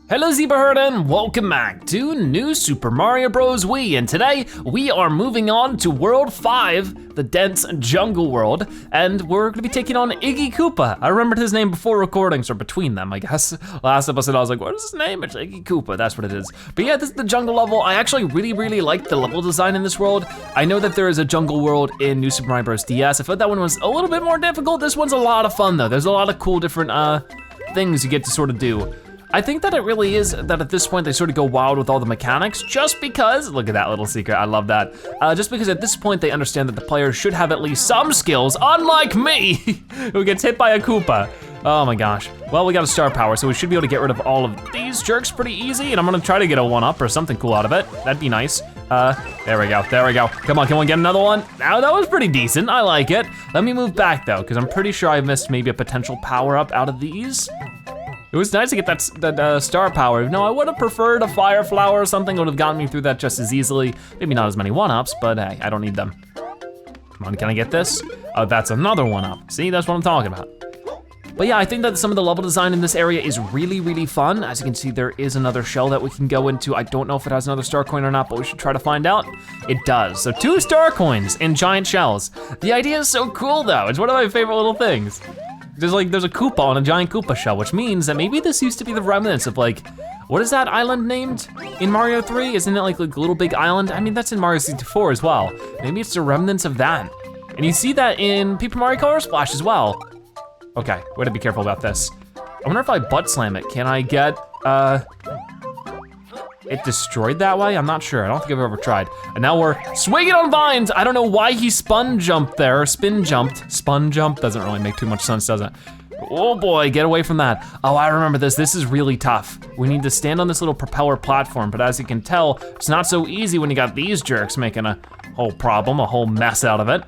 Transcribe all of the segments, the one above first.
Hello Zebra Herd and welcome back to New Super Mario Bros. Wii, and today we are moving on to World 5, the dense jungle world, and we're gonna be taking on Iggy Koopa. I remembered his name before recordings, or between them, I guess. Last episode I was like, what is his name? It's Iggy Koopa, that's what it is. But yeah, this is the jungle level. I actually really like the level design in this world. I know that there is a jungle world in New Super Mario Bros. DS. I thought that one was a little bit more difficult. This one's a lot of fun though. There's a lot of cool different things you get to sort of do. I think that it really is that at this point they sort of go wild with all the mechanics just because, look at that little secret, I love that. Just because at this point they understand that the player should have at least some skills, unlike me, who gets hit by a Koopa. Oh my gosh. Well, we got a star power, so we should be able to get rid of all of these jerks pretty easy, and I'm gonna try to get a 1-up or something cool out of it. That'd be nice. There we go. Come on, can we get another one? Now that was pretty decent, I like it. Let me move back though, because I'm pretty sure I missed maybe a potential power up out of these. It was nice to get that star power. No, I would have preferred a fire flower or something. Would have gotten me through that just as easily. Maybe not as many 1-ups, but hey, I don't need them. Come on, can I get this? Oh, that's another 1-up. See, that's what I'm talking about. But yeah, I think that some of the level design in this area is really fun. As you can see, there is another shell that we can go into. I don't know if it has another star coin or not, but we should try to find out. It does, so 2 star coins in giant shells. The idea is so cool though. It's one of my favorite little things. There's a Koopa on a giant Koopa shell, which means that maybe this used to be the remnants of like, what is that island named in Mario 3? Isn't it like Little Big Island? I mean, that's in Mario 64 as well. Maybe it's the remnants of that. And you see that in Paper Mario Color Splash as well. Okay, we gotta be careful about this. I wonder if I butt slam it, can I get, it destroyed that way? I'm not sure, I don't think I've ever tried. And now we're swinging on vines. I don't know why he spin jumped there, spin jumped. Spun jump doesn't really make too much sense, does it? Oh boy, get away from that. Oh, I remember this, this is really tough. We need to stand on this little propeller platform, but as you can tell, it's not so easy when you got these jerks making a whole problem, a whole mess out of it.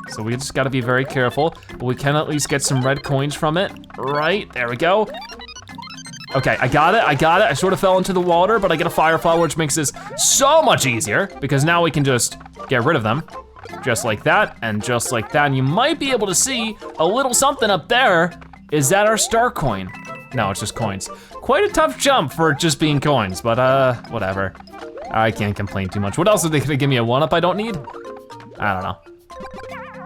So we just gotta be very careful, but we can at least get some red coins from it. Right, there we go. Okay, I got it. I sort of fell into the water, but I get a fire flower, which makes this so much easier because now we can just get rid of them. Just like that, and just like that. And you might be able to see a little something up there. Is that our star coin? No, it's just coins. Quite a tough jump for just being coins, but whatever. I can't complain too much. What else are they gonna give me, a 1-up I don't need? I don't know.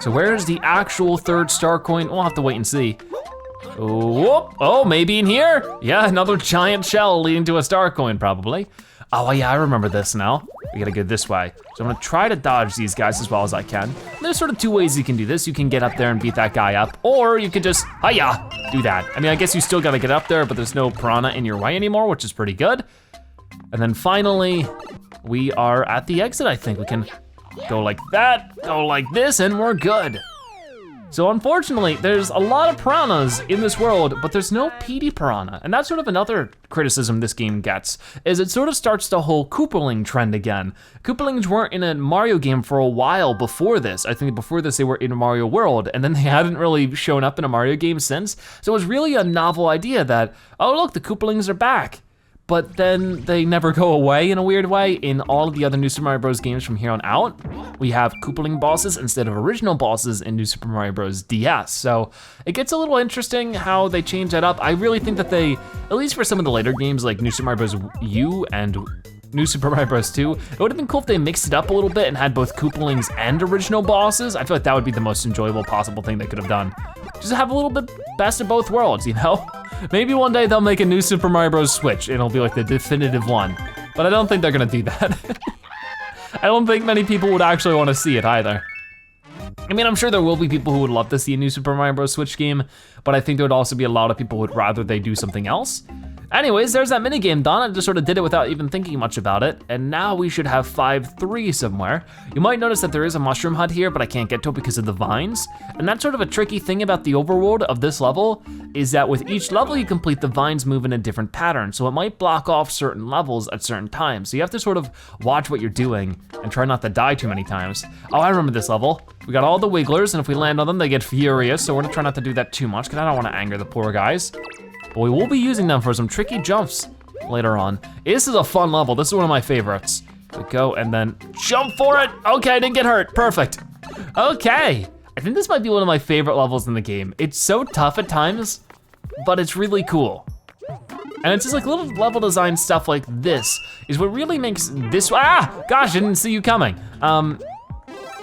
So where's the actual 3rd star coin? We'll have to wait and see. Oh, maybe in here? Yeah, another giant shell leading to a star coin probably. Oh yeah, I remember this now. We gotta go this way. So I'm gonna try to dodge these guys as well as I can. There's sort of 2 ways you can do this. You can get up there and beat that guy up, or you could just, hiya, do that. I mean, I guess you still gotta get up there, but there's no piranha in your way anymore, which is pretty good. And then finally, we are at the exit, I think. We can go like that, go like this, and we're good. So unfortunately, there's a lot of piranhas in this world, but there's no PD piranha. And that's sort of another criticism this game gets, is it sort of starts the whole Koopaling trend again. Koopalings weren't in a Mario game for a while before this. I think before this they were in Mario World, and then they hadn't really shown up in a Mario game since. So it was really a novel idea that, oh look, the Koopalings are back. But then they never go away in a weird way. In all of the other New Super Mario Bros. Games from here on out, we have Koopaling bosses instead of original bosses in New Super Mario Bros. DS. So it gets a little interesting how they change that up. I really think that they, at least for some of the later games like New Super Mario Bros. U and New Super Mario Bros. 2, it would have been cool if they mixed it up a little bit and had both Koopalings and original bosses. I feel like that would be the most enjoyable possible thing they could have done. Just have a little bit best of both worlds, you know? Maybe one day they'll make a New Super Mario Bros. Switch. It'll be like the definitive one. But I don't think they're gonna do that. I don't think many people would actually wanna see it either. I mean, I'm sure there will be people who would love to see a New Super Mario Bros. Switch game, but I think there would also be a lot of people who would rather they do something else. Anyways, there's that minigame done. I just sort of did it without even thinking much about it. And now we should have 5-3 somewhere. You might notice that there is a mushroom hut here, but I can't get to it because of the vines. And that's sort of a tricky thing about the overworld of this level, is that with each level you complete, the vines move in a different pattern. So it might block off certain levels at certain times. So you have to sort of watch what you're doing and try not to die too many times. Oh, I remember this level. We got all the wigglers, and if we land on them, they get furious. So we're gonna try not to do that too much, because I don't wanna anger the poor guys. But we will be using them for some tricky jumps later on. This is a fun level. This is one of my favorites. We go and then jump for it. Okay, I didn't get hurt, perfect. Okay, I think this might be one of my favorite levels in the game. It's so tough at times, but it's really cool. And it's just like little level design stuff like this is what really makes this, gosh, I didn't see you coming.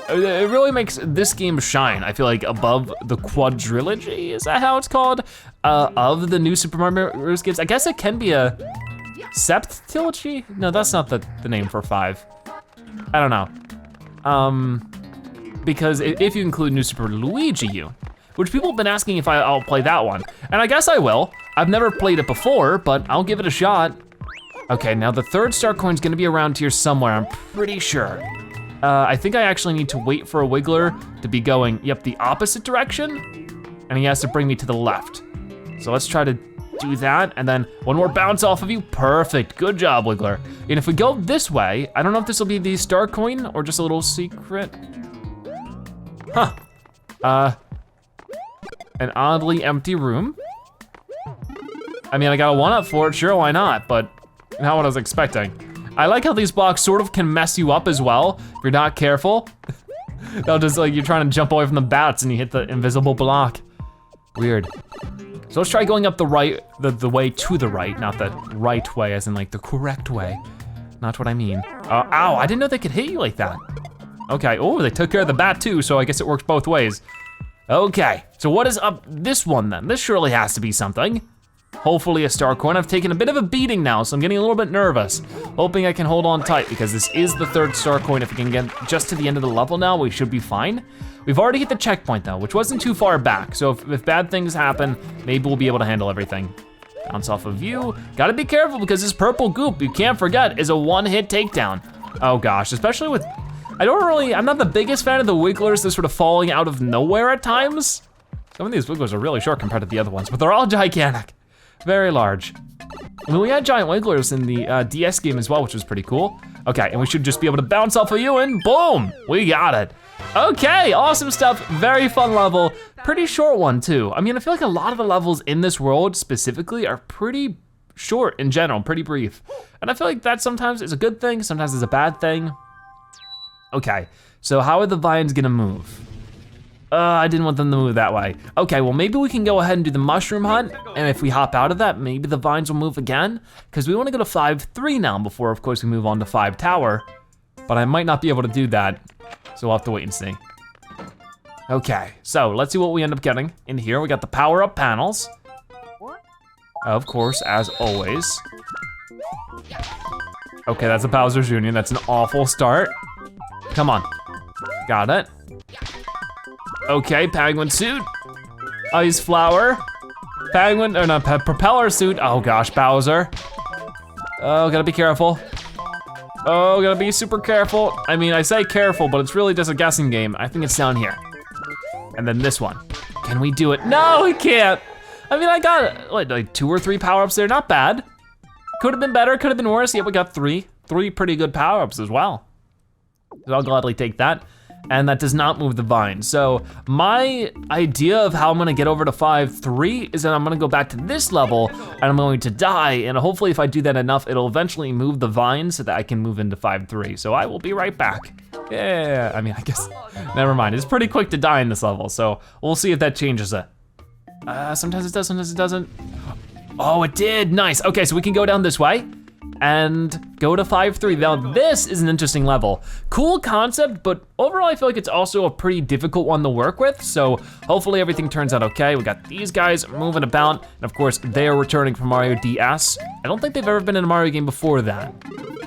It really makes this game shine, I feel like, above the quadrilogy, is that how it's called? Of the new Super Mario Bros. Games. I guess it can be a septilogy? No, that's not the name for 5. I don't know. Because if you include New Super Luigi U, which people have been asking if I'll play that one. And I guess I will. I've never played it before, but I'll give it a shot. Okay, now the 3rd star coin's gonna be around here somewhere, I'm pretty sure. I think I actually need to wait for a Wiggler to be going, yep, the opposite direction, and he has to bring me to the left. So let's try to do that, and then one more bounce off of you, perfect, good job, Wiggler. And if we go this way, I don't know if this will be the star coin or just a little secret. Huh, an oddly empty room. I mean, I got a 1-up for it, sure, why not, but not what I was expecting. I like how these blocks sort of can mess you up as well, if you're not careful. They'll just like, you're trying to jump away from the bats and you hit the invisible block. Weird. So let's try going up the right, the way to the right, not the right way as in like the correct way. Not what I mean. Ow, I didn't know they could hit you like that. Okay, oh, they took care of the bat too, so I guess it works both ways. Okay, so what is up this one then? This surely has to be something. Hopefully a star coin. I've taken a bit of a beating now, so I'm getting a little bit nervous. Hoping I can hold on tight because this is the 3rd star coin. If we can get just to the end of the level now, we should be fine. We've already hit the checkpoint though, which wasn't too far back. So if bad things happen, maybe we'll be able to handle everything. Bounce off of you. Gotta be careful because this purple goop, you can't forget, is a 1-hit takedown. Oh gosh, especially with, I'm not the biggest fan of the Wigglers. They're sort of falling out of nowhere at times. Some of these Wigglers are really short compared to the other ones, but they're all gigantic. Very large. I mean, we had giant Wigglers in the DS game as well, which was pretty cool. Okay, and we should just be able to bounce off of you and boom, we got it. Okay, awesome stuff, very fun level. Pretty short one too. I mean, I feel like a lot of the levels in this world specifically are pretty short in general, pretty brief. And I feel like that sometimes is a good thing, sometimes is a bad thing. Okay, so how are the vines gonna move? I didn't want them to move that way. Okay, well maybe we can go ahead and do the mushroom hunt, and if we hop out of that, maybe the vines will move again, because we wanna go to 5-3 now before, of course, we move on to 5 tower, but I might not be able to do that, so we'll have to wait and see. Okay, so let's see what we end up getting. In here, we got the power-up panels. Of course, as always. Okay, that's a Bowser's Union, that's an awful start. Come on, got it. Okay, penguin suit, ice flower, penguin, or not, propeller suit. Oh gosh, Bowser. Oh, gotta be careful. Oh, gotta be super careful. I mean, I say careful, but it's really just a guessing game. I think it's down here. And then this one. Can we do it? No, we can't. I mean, I got like 2 or 3 power-ups there, not bad. Could have been better, could have been worse. Yeah, we got 3 pretty good power-ups as well. So I'll gladly take that. And that does not move the vine. So my idea of how I'm gonna get over to 5-3 is that I'm gonna go back to this level and I'm going to die, and hopefully if I do that enough, it'll eventually move the vine so that I can move into 5-3. So I will be right back. Yeah, I mean, I guess, never mind. It's pretty quick to die in this level, so we'll see if that changes it. Sometimes it does, sometimes it doesn't. Oh, it did, nice. Okay, so we can go down this way and go to 5-3. Now this is an interesting level. Cool concept, but overall I feel like it's also a pretty difficult one to work with, so hopefully everything turns out okay. We got these guys moving about, and of course they are returning from Mario DS. I don't think they've ever been in a Mario game before that.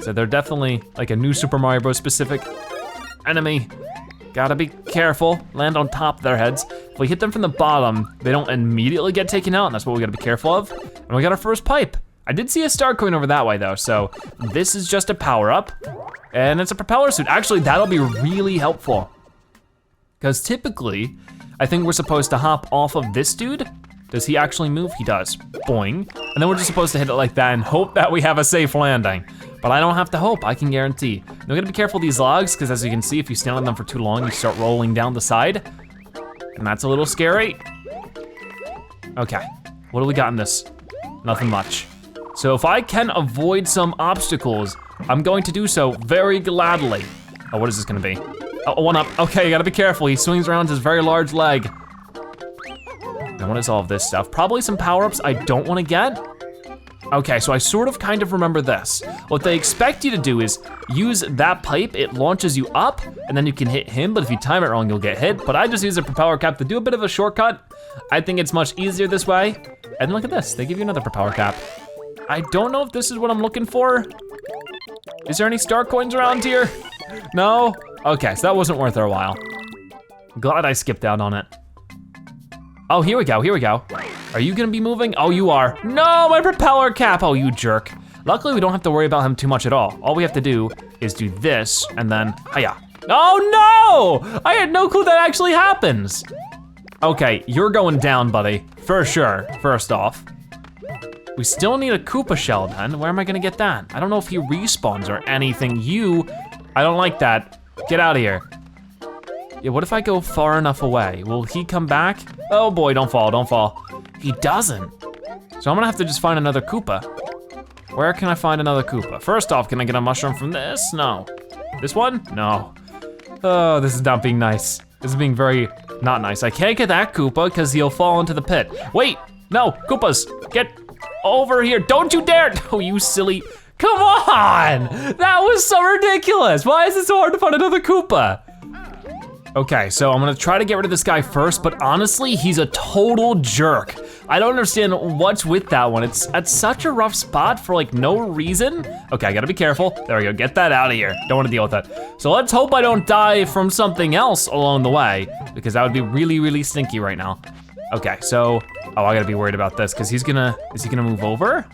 So they're definitely like a new Super Mario Bros. Specific enemy. Gotta be careful, land on top of their heads. If we hit them from the bottom, they don't immediately get taken out, and that's what we gotta be careful of. And we got our first pipe. I did see a star coin over that way though, so this is just a power up, and it's a propeller suit. Actually, that'll be really helpful, because typically, I think we're supposed to hop off of this dude. Does he actually move? He does, boing. And then we're just supposed to hit it like that and hope that we have a safe landing. But I don't have to hope, I can guarantee. Now we gotta be careful of these logs, because as you can see, if you stand on them for too long, you start rolling down the side, and that's a little scary. Okay, what do we got in this? Nothing much. So if I can avoid some obstacles, I'm going to do so very gladly. Oh, what is this gonna be? Oh, a 1-up, okay, you gotta be careful. He swings around his very large leg. Now what is all of this stuff? Probably some power-ups I don't wanna get. Okay, so I sort of kind of remember this. What they expect you to do is use that pipe, it launches you up, and then you can hit him, but if you time it wrong, you'll get hit. But I just use a propeller cap to do a bit of a shortcut. I think it's much easier this way. And look at this, they give you another propeller cap. I don't know if this is what I'm looking for. Is there any star coins around here? No? Okay, so that wasn't worth our while. Glad I skipped out on it. Oh, here we go, here we go. Are you gonna be moving? Oh, you are. No, my propeller cap, oh, you jerk. Luckily, we don't have to worry about him too much at all. All we have to do is do this, and then, hiya. Oh no! I had no clue that actually happens. Okay, you're going down, buddy, for sure, first off. We still need a Koopa shell then. Where am I gonna get that? I don't know if he respawns or anything. I don't like that. Get out of here. Yeah, what if I go far enough away? Will he come back? Oh boy, don't fall, don't fall. He doesn't. So I'm gonna have to just find another Koopa. Where can I find another Koopa? First off, can I get a mushroom from this? No. This one? No. Oh, this is not being nice. This is being very not nice. I can't get that Koopa because he'll fall into the pit. Wait, no, Koopas, get over here. Don't you dare, oh, you silly. Come on, that was so ridiculous. Why is it so hard to find another Koopa? Okay, so I'm gonna try to get rid of this guy first, but honestly, he's a total jerk. I don't understand what's with that one. It's at such a rough spot for like no reason. Okay, I gotta be careful. There we go, get that out of here. Don't wanna deal with that. So let's hope I don't die from something else along the way, because that would be really, really stinky right now. Okay, so, oh, I gotta be worried about this, because is he gonna move over?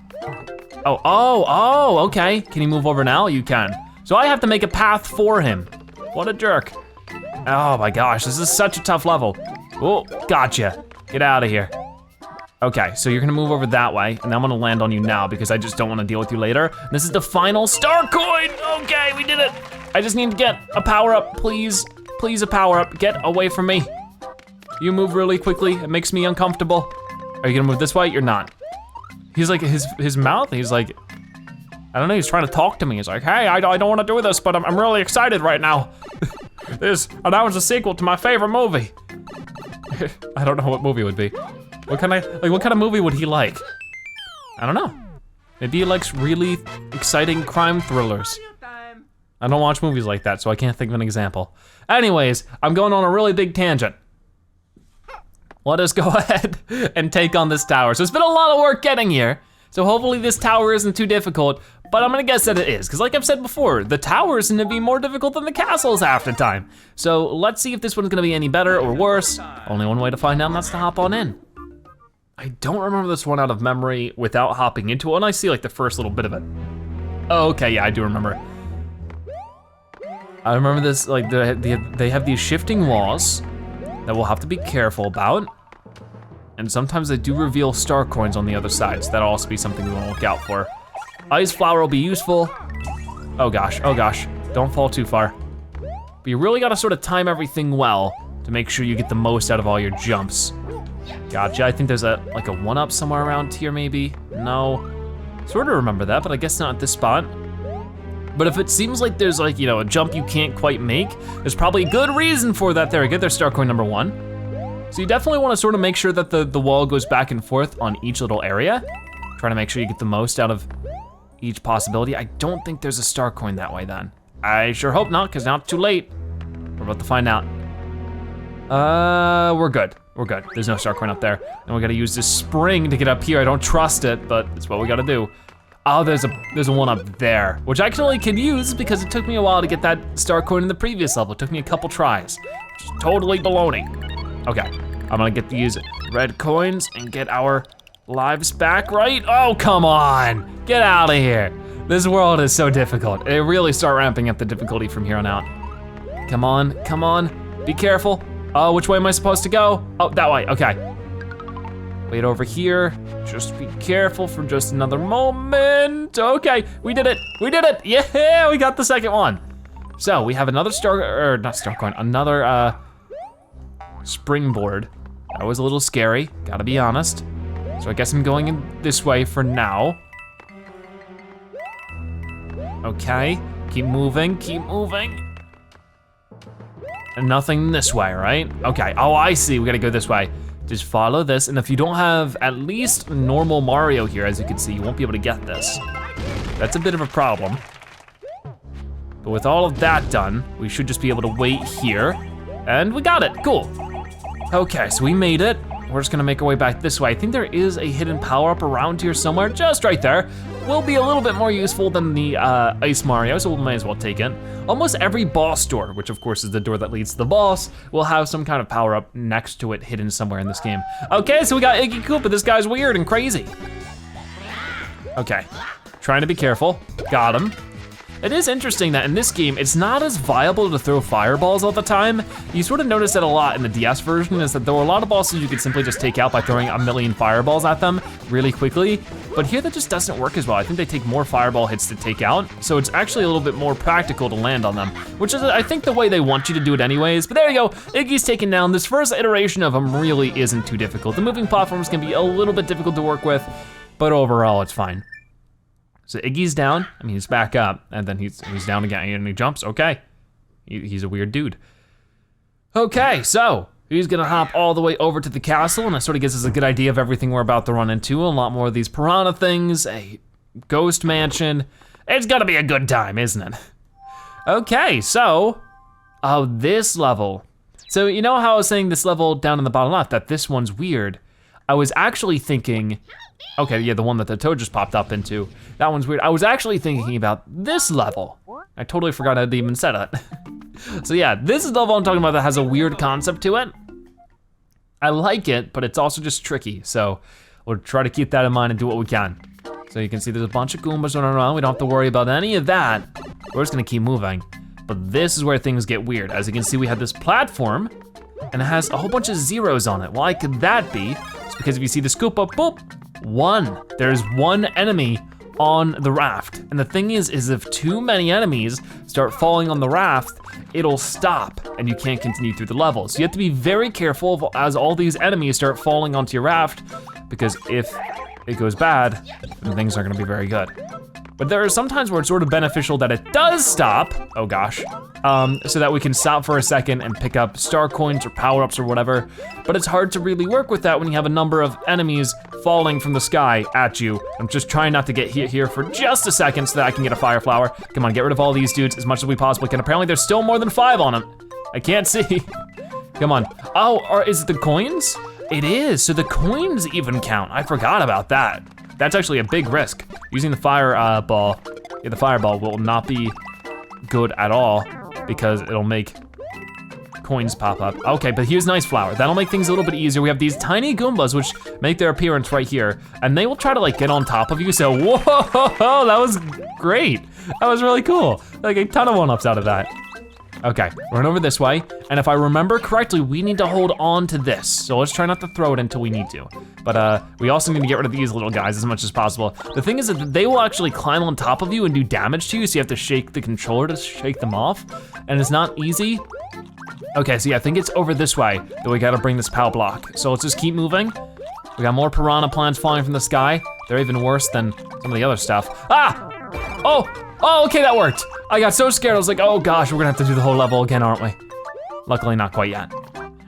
Oh, okay. Can he move over now? You can. So I have to make a path for him. What a jerk. Oh my gosh, this is such a tough level. Oh, gotcha. Get out of here. Okay, so you're gonna move over that way, and I'm gonna land on you now because I just don't wanna deal with you later. This is the final star coin. Okay, we did it. I just need to get a power up, please. Please, a power up. Get away from me. You move really quickly, it makes me uncomfortable. Are you gonna move this way? You're not. He's like, his mouth, he's like, I don't know, he's trying to talk to me. He's like, hey, I don't wanna do this, but I'm really excited right now. That was a sequel to my favorite movie. I don't know what movie it would be. What kind of movie would he like? I don't know. Maybe he likes really exciting crime thrillers. I don't watch movies like that, so I can't think of an example. Anyways, I'm going on a really big tangent. Let us go ahead and take on this tower. So it's been a lot of work getting here. So hopefully this tower isn't too difficult, but I'm gonna guess that it is, because like I've said before, the towers seem to be more difficult than the castles half the time. So let's see if this one's gonna be any better or worse. Only one way to find out, and that's to hop on in. I don't remember this one out of memory without hopping into it, and I see like the first little bit of it. Oh, okay, yeah, I do remember. I remember this, like they have these shifting walls that we'll have to be careful about. And sometimes they do reveal star coins on the other side, so that'll also be something we wanna look out for. Ice flower will be useful. Oh gosh, don't fall too far. But you really gotta sort of time everything well to make sure you get the most out of all your jumps. Gotcha, I think there's like a one-up somewhere around here maybe. No, sort of remember that, but I guess not at this spot. But if it seems like there's like, you know, a jump you can't quite make, there's probably a good reason for that. There we go, there's star coin number 1. So you definitely wanna sort of make sure that the wall goes back and forth on each little area. Try to make sure you get the most out of each possibility. I don't think there's a star coin that way then. I sure hope not, because now it's too late. We're about to find out. We're good. There's no star coin up there. And we gotta use this spring to get up here. I don't trust it, but it's what we gotta do. Oh, there's a one up there, which I actually can use because it took me a while to get that star coin in the previous level. It took me a couple tries, which is totally baloney. Okay, I'm gonna get these red coins and get our lives back, right? Oh, come on, get out of here. This world is so difficult. It really start ramping up the difficulty from here on out. Come on, be careful. Oh, which way am I supposed to go? Oh, that way, okay. Wait over here, just be careful for just another moment. Okay, we did it, yeah, we got the second one. So we have another another springboard. That was a little scary, gotta be honest. So I guess I'm going in this way for now. Okay, keep moving. And nothing this way, right? Okay, oh, I see, we gotta go this way. Just follow this, and if you don't have at least normal Mario here, as you can see, you won't be able to get this. That's a bit of a problem. But with all of that done, we should just be able to wait here, and we got it, cool. Okay, so we made it. We're just gonna make our way back this way. I think there is a hidden power-up around here somewhere, just right there. Will be a little bit more useful than the Ice Mario, so we might as well take it. Almost every boss door, which of course is the door that leads to the boss, will have some kind of power-up next to it hidden somewhere in this game. Okay, so we got Iggy Koopa. This guy's weird and crazy. Okay, trying to be careful, got him. It is interesting that in this game, it's not as viable to throw fireballs all the time. You sort of notice that a lot in the DS version, is that there were a lot of bosses you could simply just take out by throwing a million fireballs at them really quickly. But here that just doesn't work as well. I think they take more fireball hits to take out, so it's actually a little bit more practical to land on them, which is, I think, the way they want you to do it anyways. But there you go, Iggy's taken down. This first iteration of him really isn't too difficult. The moving platforms can be a little bit difficult to work with, but overall it's fine. So Iggy's down, I mean, he's back up, and then he's down again, and he jumps, okay. He's a weird dude. Okay, so he's gonna hop all the way over to the castle, and that sort of gives us a good idea of everything we're about to run into. A lot more of these piranha things, a ghost mansion. It's gonna be a good time, isn't it? Okay, so, this level. So you know how I was saying this level down in the bottom left, that this one's weird? I was actually thinking, okay, yeah, the one that the toad just popped up into. That one's weird. I was actually thinking about this level. I totally forgot I'd even said it. So yeah, this is the level I'm talking about that has a weird concept to it. I like it, but it's also just tricky. So we'll try to keep that in mind and do what we can. So you can see there's a bunch of Goombas running around. We don't have to worry about any of that. We're just gonna keep moving. But this is where things get weird. As you can see, we have this platform and it has a whole bunch of zeros on it. Why could that be? It's because if you see the Koopa, boop, one. There's one enemy on the raft. And the thing is if too many enemies start falling on the raft, it'll stop and you can't continue through the level. So you have to be very careful as all these enemies start falling onto your raft, because if it goes bad, then things aren't gonna be very good. But there are some times where it's sort of beneficial that it does stop, oh gosh, so that we can stop for a second and pick up star coins or power-ups or whatever. But it's hard to really work with that when you have a number of enemies falling from the sky at you. I'm just trying not to get hit here for just a second so that I can get a fire flower. Come on, get rid of all these dudes as much as we possibly can. Apparently there's still more than 5 on them. I can't see. Come on. Oh, or is it the coins? It is, so the coins even count. I forgot about that. That's actually a big risk. Using the fireball, yeah, the fireball will not be good at all because it'll make coins pop up. Okay, but here's nice flower. That'll make things a little bit easier. We have these tiny Goombas which make their appearance right here, and they will try to like get on top of you. So whoa, that was great. That was really cool. Like a ton of one-ups out of that. Okay, run over this way, and if I remember correctly, we need to hold on to this. So let's try not to throw it until we need to. But we also need to get rid of these little guys as much as possible. The thing is that they will actually climb on top of you and do damage to you, so you have to shake the controller to shake them off, and it's not easy. Okay, so yeah, I think it's over this way that we gotta bring this POW block. So let's just keep moving. We got more piranha plants falling from the sky. They're even worse than some of the other stuff. Ah! Oh, okay, that worked. I got so scared, I was like, oh gosh, we're gonna have to do the whole level again, aren't we? Luckily, not quite yet.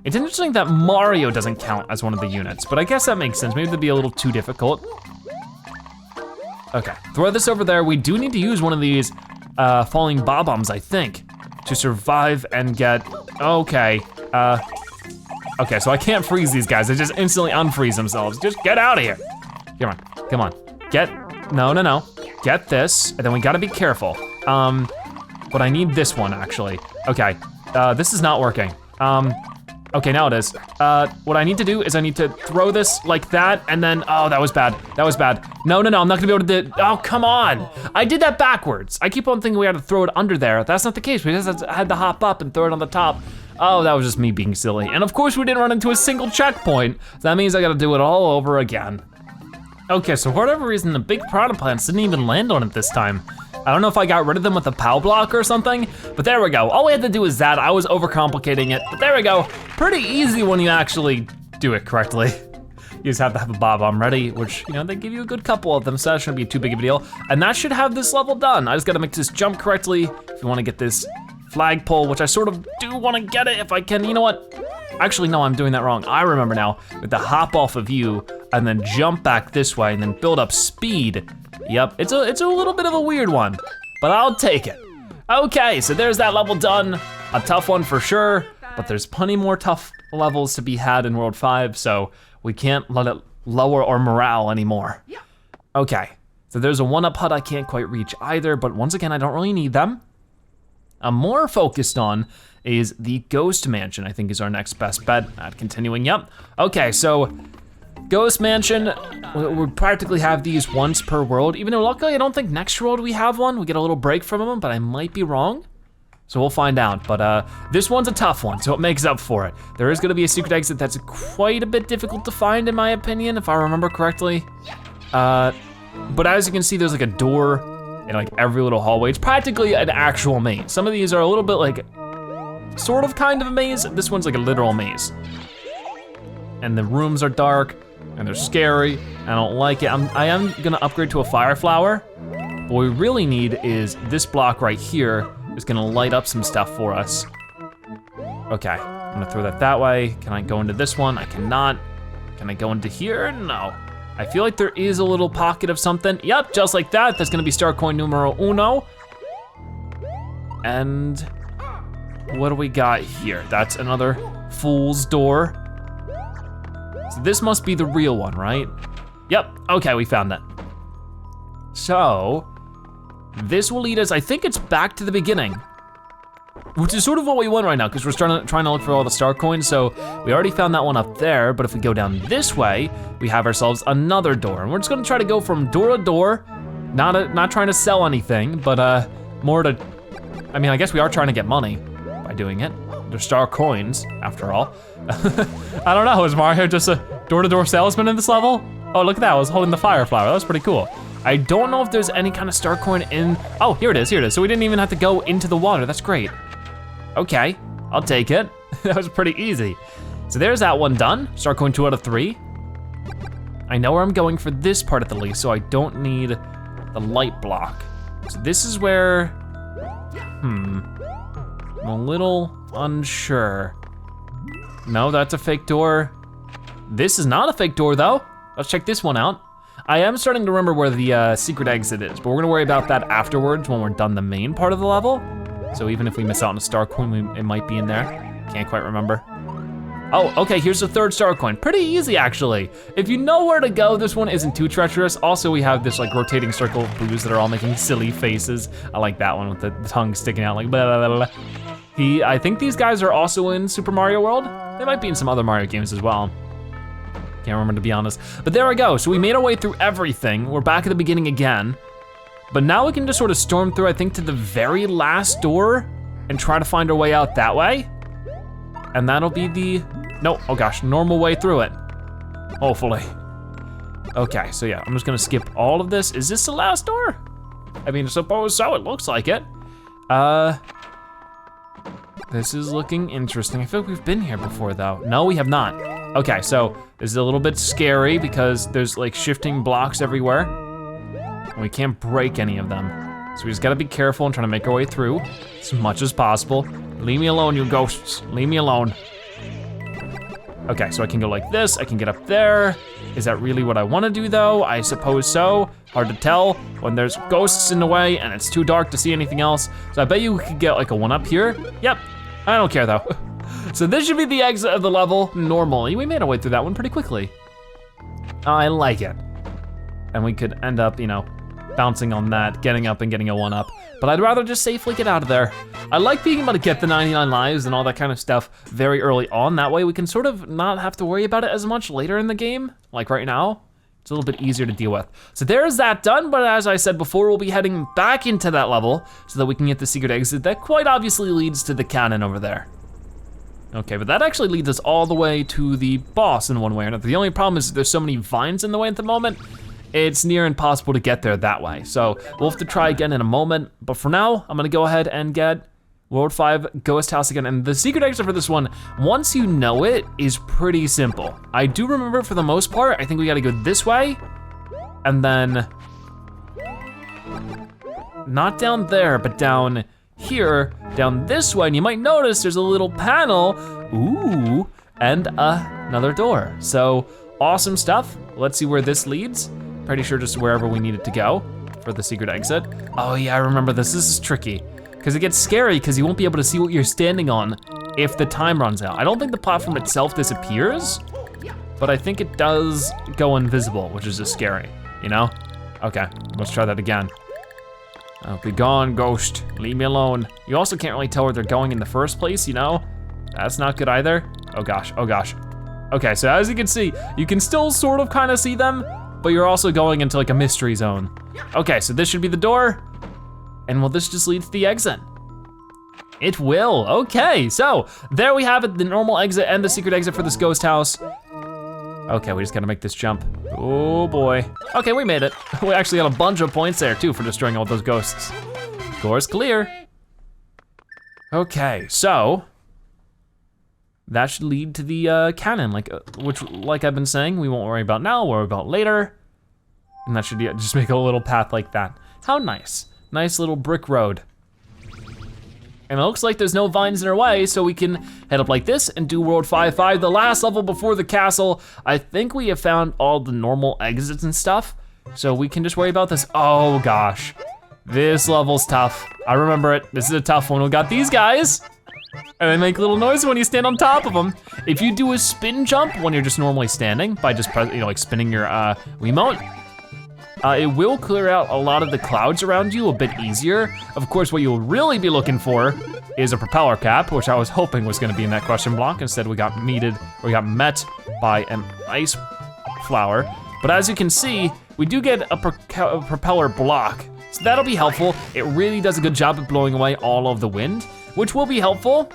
It's interesting that Mario doesn't count as one of the units, but I guess that makes sense. Maybe that'd be a little too difficult. Okay, throw this over there. We do need to use one of these falling bob-ombs, I think, to survive and get, okay. Okay, so I can't freeze these guys. They just instantly unfreeze themselves. Just get out of here. Come on, no. Get this, and then we gotta be careful. But I need this one, actually. Okay, this is not working. Okay, now it is. What I need to do is I need to throw this like that, and then, oh, that was bad. No, I'm not gonna be able to do, oh, come on. I did that backwards. I keep on thinking we had to throw it under there. That's not the case. We just had to hop up and throw it on the top. Oh, that was just me being silly. And of course we didn't run into a single checkpoint. So that means I gotta do it all over again. Okay, so for whatever reason, the big piranha plants didn't even land on it this time. I don't know if I got rid of them with a POW block or something, but there we go. All we had to do is that. I was overcomplicating it, but there we go. Pretty easy when you actually do it correctly. You just have to have a bob-omb ready, which, you know, they give you a good couple of them, so that shouldn't be too big of a deal. And that should have this level done. I just gotta make this jump correctly if you wanna get this flagpole, which I sort of do wanna get it if I can. You know what? Actually, no, I'm doing that wrong. I remember now, with the hop off of you and then jump back this way and then build up speed. Yep, it's a little bit of a weird one, but I'll take it. Okay, so there's that level done. A tough one for sure, but there's plenty more tough levels to be had in World 5, so we can't let it lower our morale anymore. Okay, so there's a 1-up hut I can't quite reach either, but once again, I don't really need them. I'm more focused on is the Ghost Mansion, I think is our next best bet at continuing, yep. Okay, so Ghost Mansion, we practically have these once per world, even though luckily I don't think next world we have one. We get a little break from them, but I might be wrong. So we'll find out, but this one's a tough one, so it makes up for it. There is gonna be a secret exit that's quite a bit difficult to find in my opinion, if I remember correctly. But as you can see, there's like a door in like every little hallway. It's practically an actual maze. Some of these are a little bit like, sort of kind of a maze. This one's like a literal maze. And the rooms are dark and they're scary. I don't like it. I am gonna upgrade to a fire flower. What we really need is this block right here is gonna light up some stuff for us. Okay, I'm gonna throw that way. Can I go into this one? I cannot. Can I go into here? No. I feel like there is a little pocket of something. Yep, just like that. That's gonna be star coin numero uno. And what do we got here? That's another fool's door. So this must be the real one, right? Yep, okay, we found that. So, this will lead us, I think it's back to the beginning, which is sort of what we want right now, because we're trying to look for all the star coins, so we already found that one up there, but if we go down this way, we have ourselves another door, and we're just gonna try to go from door to door, not trying to sell anything, but more to, I mean, I guess we are trying to get money by doing it. They're star coins, after all. I don't know, is Mario just a door-to-door salesman in this level? Oh, look at that, I was holding the fire flower, that was pretty cool. I don't know if there's any kind of star coin in, oh, here it is. So we didn't even have to go into the water, that's great. Okay, I'll take it. That was pretty easy. So there's that one done, star coin 2 out of 3. I know where I'm going for this part at the least, so I don't need the light block. So this is where, I'm a little unsure. No, that's a fake door. This is not a fake door though. Let's check this one out. I am starting to remember where the secret exit is, but we're gonna worry about that afterwards when we're done the main part of the level. So even if we miss out on a star coin, it might be in there. Can't quite remember. Oh, okay, here's the 3rd star coin. Pretty easy, actually. If you know where to go, this one isn't too treacherous. Also, we have this like rotating circle of boos that are all making silly faces. I like that one with the tongue sticking out like blah, blah, blah, blah. I think these guys are also in Super Mario World. They might be in some other Mario games as well. Can't remember, to be honest. But there we go, so we made our way through everything. We're back at the beginning again. But now we can just sort of storm through, I think, to the very last door and try to find our way out that way. And that'll be the, no, oh gosh, normal way through it, hopefully. Okay, so yeah, I'm just gonna skip all of this. Is this the last door? I mean, I suppose so, it looks like it. This is looking interesting. I feel like we've been here before though. No, we have not. Okay, so this is a little bit scary because there's like shifting blocks everywhere. And we can't break any of them. So we just gotta be careful and try to make our way through as much as possible. Leave me alone, you ghosts, leave me alone. Okay, so I can go like this, I can get up there. Is that really what I wanna do though? I suppose so. Hard to tell when there's ghosts in the way and it's too dark to see anything else. So I bet you we could get like a 1-up here. Yep, I don't care though. So this should be the exit of the level normally. We made our way through that one pretty quickly. I like it. And we could end up, you know, bouncing on that, getting up and getting a 1-up. But I'd rather just safely get out of there. I like being able to get the 99 lives and all that kind of stuff very early on. That way we can sort of not have to worry about it as much later in the game. Like right now, it's a little bit easier to deal with. So there's that done, but as I said before, we'll be heading back into that level so that we can get the secret exit that quite obviously leads to the cannon over there. Okay, but that actually leads us all the way to the boss in one way or another. The only problem is there's so many vines in the way at the moment, it's near impossible to get there that way. So we'll have to try again in a moment, but for now, I'm gonna go ahead and get World 5 Ghost House again. And the secret exit for this one, once you know it, is pretty simple. I do remember for the most part, I think we gotta go this way, and then, not down there, but down here, down this way, and you might notice there's a little panel, ooh, and another door. So awesome stuff. Let's see where this leads. Pretty sure just wherever we need it to go for the secret exit. Oh yeah, I remember this. This is tricky because it gets scary because you won't be able to see what you're standing on if the time runs out. I don't think the platform itself disappears, but I think it does go invisible, which is just scary, you know? Okay, let's try that again. Oh, be gone, ghost, leave me alone. You also can't really tell where they're going in the first place, you know? That's not good either. Oh gosh, oh gosh. Okay, so as you can see, you can still sort of kind of see them, but you're also going into like a mystery zone. Okay, so this should be the door, and will this just lead to the exit? It will, okay, so there we have it, the normal exit and the secret exit for this ghost house. Okay, we just gotta make this jump. Oh boy. Okay, we made it. We actually got a bunch of points there too for destroying all those ghosts. Course clear. Okay, so that should lead to the cannon, which, like I've been saying, we won't worry about now, we'll worry about later. And that should just make a little path like that. How nice. Nice little brick road. And it looks like there's no vines in our way, so we can head up like this and do World 5-5, the last level before the castle. I think we have found all the normal exits and stuff, so we can just worry about this. Oh gosh, this level's tough. I remember it, this is a tough one. We got these guys, and they make a little noise when you stand on top of them. If you do a spin jump when you're just normally standing, by just like spinning your Wiimote, it will clear out a lot of the clouds around you a bit easier. Of course, what you'll really be looking for is a propeller cap, which I was hoping was gonna be in that question block. Instead, we got met by an ice flower. But as you can see, we do get a propeller block. So that'll be helpful. It really does a good job at blowing away all of the wind, which will be helpful.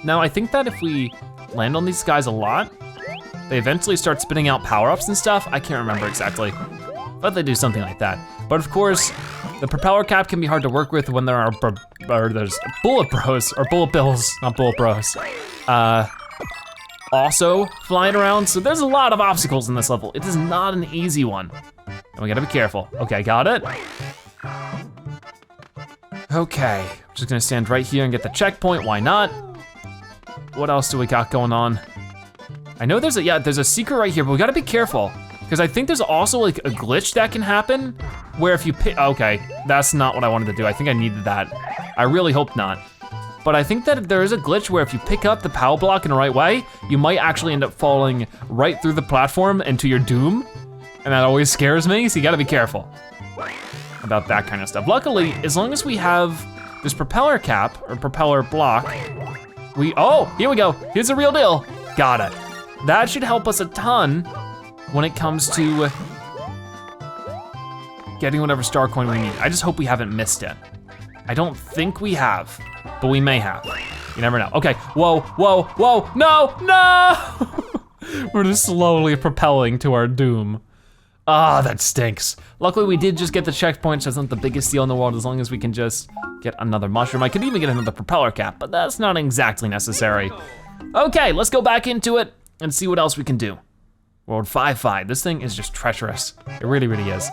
Now, I think that if we land on these guys a lot, they eventually start spitting out power-ups and stuff. I can't remember exactly, but they do something like that. But of course, the propeller cap can be hard to work with when there's bullet bros, or bullet bills, not bullet bros, also flying around. So there's a lot of obstacles in this level. It is not an easy one. And we gotta be careful. Okay, got it. Okay, I'm just gonna stand right here and get the checkpoint, why not? What else do we got going on? I know there's a secret right here, but we gotta be careful. Because I think there's also like a glitch that can happen where if you pick, okay, that's not what I wanted to do. I think I needed that. I really hope not. But I think that there is a glitch where if you pick up the power block in the right way, you might actually end up falling right through the platform into your doom. And that always scares me, so you gotta be careful about that kind of stuff. Luckily, as long as we have this propeller cap or propeller block, oh, here we go. Here's the real deal. Got it. That should help us a ton when it comes to getting whatever star coin we need. I just hope we haven't missed it. I don't think we have, but we may have. You never know. Okay, whoa, whoa, whoa, no, no! We're just slowly propelling to our doom. Ah, that stinks. Luckily we did just get the checkpoint, so it's not the biggest deal in the world as long as we can just get another mushroom. I could even get another propeller cap, but that's not exactly necessary. Okay, let's go back into it and see what else we can do. World 5-5, this thing is just treacherous. It really, really is.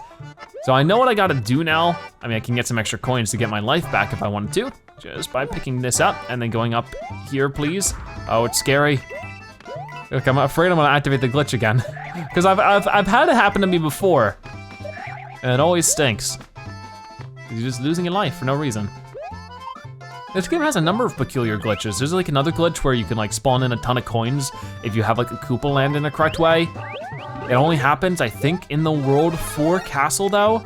So I know what I gotta do now. I mean, I can get some extra coins to get my life back if I wanted to, just by picking this up and then going up here, please. Oh, it's scary. Look, I'm afraid I'm gonna activate the glitch again. Because I've had it happen to me before, and it always stinks. You're just losing your life for no reason. This game has a number of peculiar glitches. There's like another glitch where you can like spawn in a ton of coins if you have like a Koopa land in the correct way. It only happens, I think, in the World 4 castle though.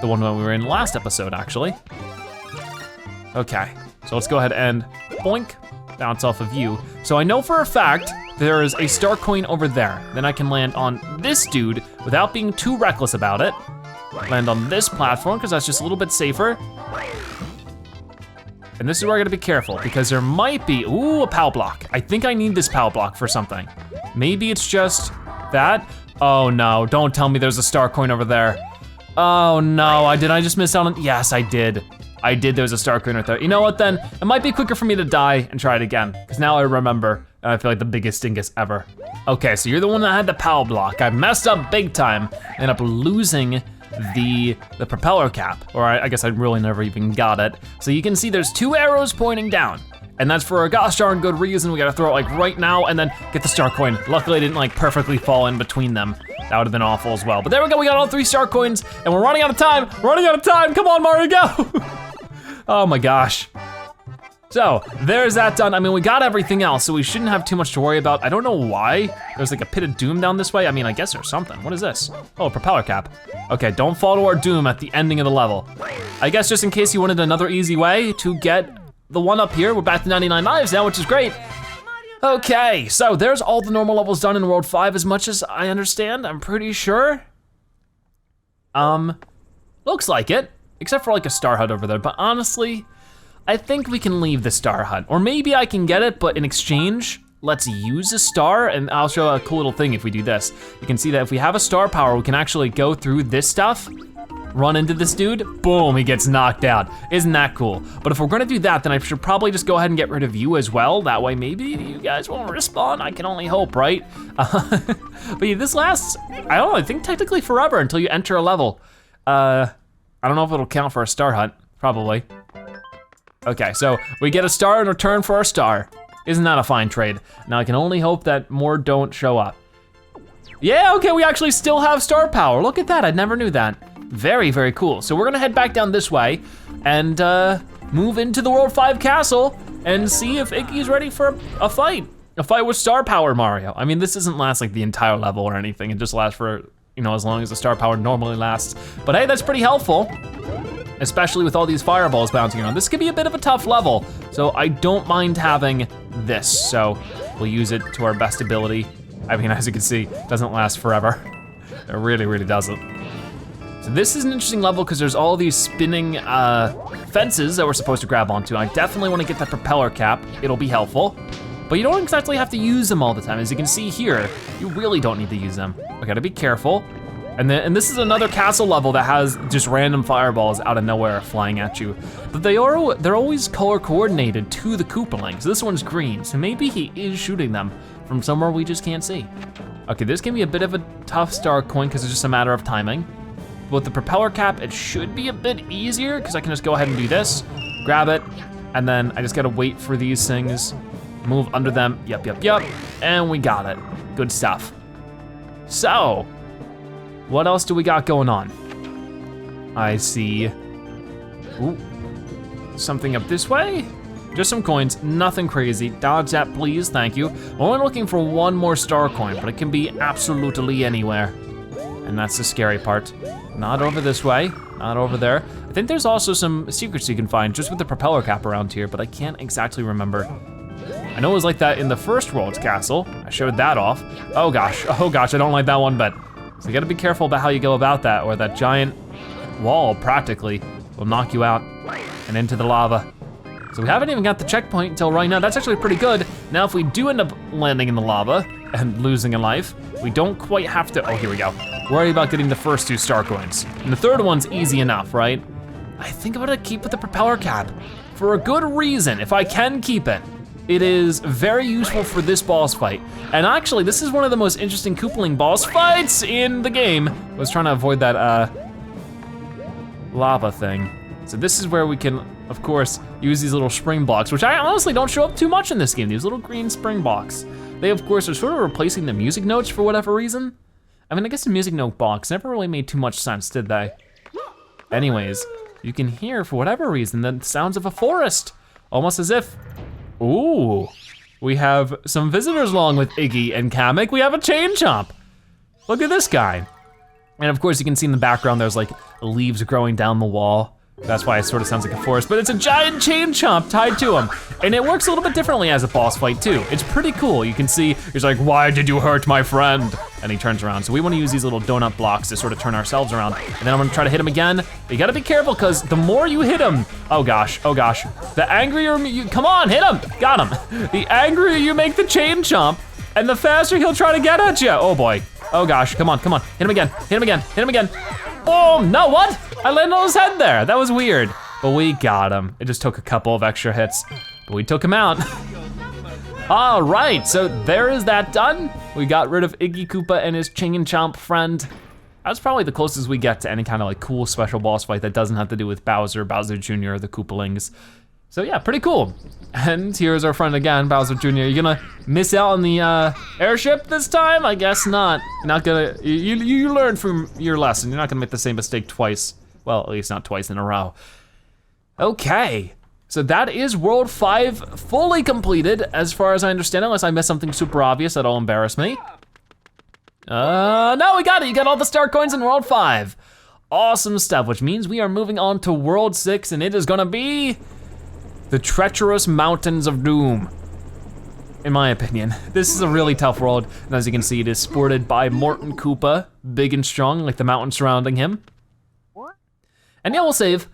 The one that we were in last episode, actually. Okay, so let's go ahead and boink, bounce off of you. So I know for a fact there is a star coin over there. Then I can land on this dude without being too reckless about it. Land on this platform, because that's just a little bit safer. And this is where I gotta be careful because there might be, ooh, a POW block. I think I need this POW block for something. Maybe it's just that. Oh no, don't tell me there's a star coin over there. Oh no, did I just miss out on, yes, I did. There was a star coin right there. You know what then? It might be quicker for me to die and try it again because now I remember and I feel like the biggest dingus ever. Okay, so you're the one that had the POW block. I messed up big time, ended up losing the propeller cap, or I guess I really never even got it. So you can see there's two arrows pointing down. And that's for a gosh darn good reason. We gotta throw it like right now and then get the star coin. Luckily I didn't like perfectly fall in between them. That would've been awful as well. But there we go, we got all 3 star coins and we're running out of time. Come on, Mario, go. Oh my gosh. So there's that done. I mean, we got everything else, so we shouldn't have too much to worry about. I don't know why. There's like a pit of doom down this way. I mean, I guess there's something. What is this? Oh, a propeller cap. Okay, don't fall to our doom at the ending of the level. I guess just in case you wanted another easy way to get the one up here, we're back to 99 lives now, which is great. Okay, so there's all the normal levels done in World 5 as much as I understand, I'm pretty sure. Looks like it, except for like a star hut over there, but honestly, I think we can leave the star hut. Or maybe I can get it, but in exchange, let's use a star, and I'll show a cool little thing if we do this. You can see that if we have a star power, we can actually go through this stuff, run into this dude, boom, he gets knocked out. Isn't that cool? But if we're gonna do that, then I should probably just go ahead and get rid of you as well. That way maybe you guys won't respawn, I can only hope, right? But yeah, this lasts, I don't know, I think technically forever until you enter a level. I don't know if it'll count for a star hut, probably. Okay, so we get a star in return for our star. Isn't that a fine trade? Now I can only hope that more don't show up. Yeah, okay, we actually still have star power. Look at that, I never knew that. Very, very cool. So we're gonna head back down this way and move into the World 5 castle and see if Iggy's ready for a fight. A fight with star power Mario. I mean, this doesn't last like the entire level or anything. It just lasts for, you know, as long as the star power normally lasts. But hey, that's pretty helpful, especially with all these fireballs bouncing around. This could be a bit of a tough level, so I don't mind having this. So we'll use it to our best ability. I mean, as you can see, it doesn't last forever. It really, really doesn't. So this is an interesting level because there's all these spinning fences that we're supposed to grab onto. I definitely want to get that propeller cap. It'll be helpful, but you don't exactly have to use them all the time. As you can see here, you really don't need to use them. I gotta be careful. And this is another castle level that has just random fireballs out of nowhere flying at you. But they're always color coordinated to the Koopalings. This one's green, so maybe he is shooting them from somewhere we just can't see. Okay, this can be a bit of a tough star coin because it's just a matter of timing. With the propeller cap, it should be a bit easier because I can just go ahead and do this, grab it, and then I just gotta wait for these things, move under them, yep, and we got it. Good stuff. So, what else do we got going on? I see, ooh, something up this way? Just some coins, nothing crazy. Dodge that, please, thank you. I'm only looking for one more star coin, but it can be absolutely anywhere. And that's the scary part. Not over this way, not over there. I think there's also some secrets you can find just with the propeller cap around here, but I can't exactly remember. I know it was like that in the first world's castle. I showed that off. Oh gosh, I don't like that one bit. So you gotta be careful about how you go about that, or that giant wall practically will knock you out and into the lava. So we haven't even got the checkpoint until right now. That's actually pretty good. Now if we do end up landing in the lava and losing a life, we don't quite have to, oh, here we go. Worry about getting the first 2 star coins. And the third one's easy enough, right? I think I'm gonna keep with the propeller cap for a good reason, if I can keep it. It is very useful for this boss fight. And actually, this is one of the most interesting Koopaling boss fights in the game. I was trying to avoid that lava thing. So this is where we can, of course, use these little spring blocks, which I honestly don't show up too much in this game, these little green spring blocks. They, of course, are sort of replacing the music notes for whatever reason. I mean, I guess the music note box never really made too much sense, did they? Anyways, you can hear, for whatever reason, the sounds of a forest. Almost as if, ooh, we have some visitors along with Iggy and Kamek. We have a chain chomp. Look at this guy. And of course, you can see in the background, there's like leaves growing down the wall. That's why it sort of sounds like a forest, but it's a giant chain chomp tied to him. And it works a little bit differently as a boss fight too. It's pretty cool. You can see, he's like, why did you hurt my friend? And he turns around. So we wanna use these little donut blocks to sort of turn ourselves around. And then I'm gonna try to hit him again. But you gotta be careful, because the more you hit him, oh gosh. The angrier you, come on, hit him, got him. The angrier you make the chain chomp, and the faster he'll try to get at you. Oh boy, oh gosh, come on. Hit him again. Boom, no, what? I landed on his head there. That was weird, but we got him. It just took a couple of extra hits, but we took him out. All right, so there is that done. We got rid of Iggy Koopa and his chain chomp friend. That's probably the closest we get to any kind of like cool special boss fight that doesn't have to do with Bowser Jr., or the Koopalings. So yeah, pretty cool. And here's our friend again, Bowser Jr. You gonna miss out on the airship this time? I guess not. You're not gonna, you learned from your lesson. You're not gonna make the same mistake twice. Well, at least not twice in a row. Okay, so that is World 5 fully completed, as far as I understand, unless I missed something super obvious that'll embarrass me. No, we got it. You got all the star coins in World 5. Awesome stuff, which means we are moving on to World 6, and it is gonna be the treacherous mountains of doom. In my opinion, this is a really tough world, and as you can see, it is sported by Morton Koopa, big and strong, like the mountain surrounding him. And yeah, we'll save.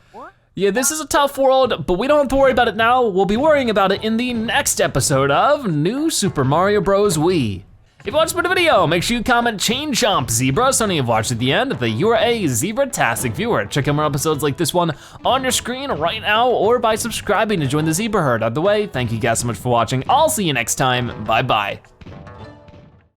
Yeah, this is a tough world, but we don't have to worry about it now. We'll be worrying about it in the next episode of New Super Mario Bros. Wii. If you watched the video, make sure you comment Chain Chomp Zebra so you've watched at the end that you are a Zebra-tastic viewer. Check out more episodes like this one on your screen right now or by subscribing to join the Zebra Herd. Out of the way, thank you guys so much for watching. I'll see you next time, bye-bye.